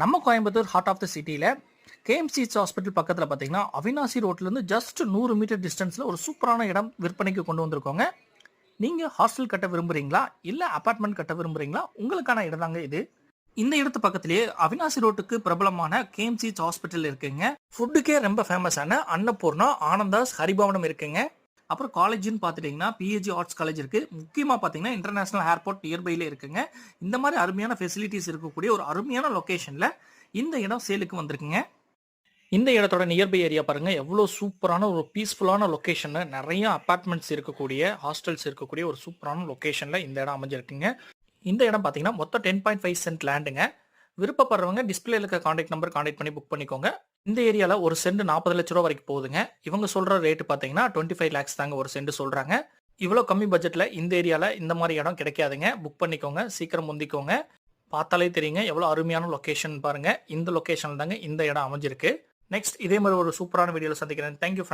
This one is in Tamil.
நம்ம கோயம்புத்தூர் ஹார்ட் ஆஃப் த சிட்டியில் கேஎம்சிஹெச் ஹாஸ்பிட்டல் பக்கத்தில் பார்த்தீங்கன்னா அவினாசி ரோட்லேருந்து ஜஸ்ட் 100 மீட்டர் டிஸ்டன்ஸில் ஒரு சூப்பரான இடம் விற்பனைக்கு கொண்டு வந்திருக்கோங்க. நீங்கள் ஹாஸ்டல் கட்ட விரும்புகிறீங்களா இல்லை அப்பார்ட்மெண்ட் கட்ட விரும்புகிறீங்களா, உங்களுக்கான இடம் தாங்க இது. இந்த இடத்து பக்கத்திலேயே அவினாசி ரோட்டுக்கு பிரபலமான கேஎம்சிஹெச் ஹாஸ்பிட்டல் இருக்குங்க. ஃபுட்டுக்கே ரொம்ப ஃபேமஸான அன்னபூர்ணா, ஆனந்தாஸ், ஹரிபவனம் இருக்குங்க. அப்புறம் காலேஜ்னு பார்த்துட்டிங்கன்னா பிஹெச்சி ஆர்ட்ஸ் காலேஜ் இருக்குது. முக்கியமாக பார்த்தீங்கன்னா இன்டர்நேஷனல் ஏர்போர்ட் நியர்பையில் இருக்குங்க. இந்த மாதிரி அருமையான ஃபெசிலிட்டிஸ் இருக்கக்கூடிய ஒரு அருமையான லொக்கேஷனில் இந்த இடம் சேலுக்கு வந்திருக்குங்க. இந்த இடத்தோட நியர்பை ஏரியா பாருங்கள், எவ்வளோ சூப்பரான ஒரு பீஸ்ஃபுல்லான லொக்கேஷனில் நிறைய அப்பார்ட்மெண்ட்ஸ் இருக்கக்கூடிய, ஹாஸ்டல்ஸ் இருக்கக்கூடிய ஒரு சூப்பரான லொக்கேஷனில் இந்த இடம் அமைஞ்சிருக்குங்க. இந்த இடம் பார்த்தீங்கன்னா மொத்தம் 10.5 சென்ட் லேண்டுங்க. விருப்பப்படுறவங்க டிஸ்பிளேல இருக்க கான்டாக்ட் நம்பர் கான்டாக்ட் பண்ணி புக் பண்ணிக்கோங்க. இந்த ஏரியாவில் ஒரு சென்ட் 40 லட்ச ரூபா வரைக்கும் போகுதுங்க. இவங்க சொல்கிற ரேட்டு பார்த்தீங்கன்னா 25 லேக்ஸ் தாங்க ஒரு சென்ட் சொல்கிறாங்க. இவ்வளோ கம்மி பட்ஜெட்டில் இந்த ஏரியாவில் இந்த மாதிரி இடம் கிடைக்காதுங்க. புக் பண்ணிக்கோங்க, சீக்கிரம் முந்திக்கோங்க. பார்த்தாலே தெரியுங்க எவ்வளோ அருமையான லொக்கேஷன் பாருங்கள். இந்த லொக்கேஷனில் தாங்க இந்த இடம் அமைஞ்சிருக்கு. நெக்ஸ்ட் இதே மாதிரி ஒரு சூப்பரான வீடியோவில் சந்திக்கிறேன். தேங்க்யூ.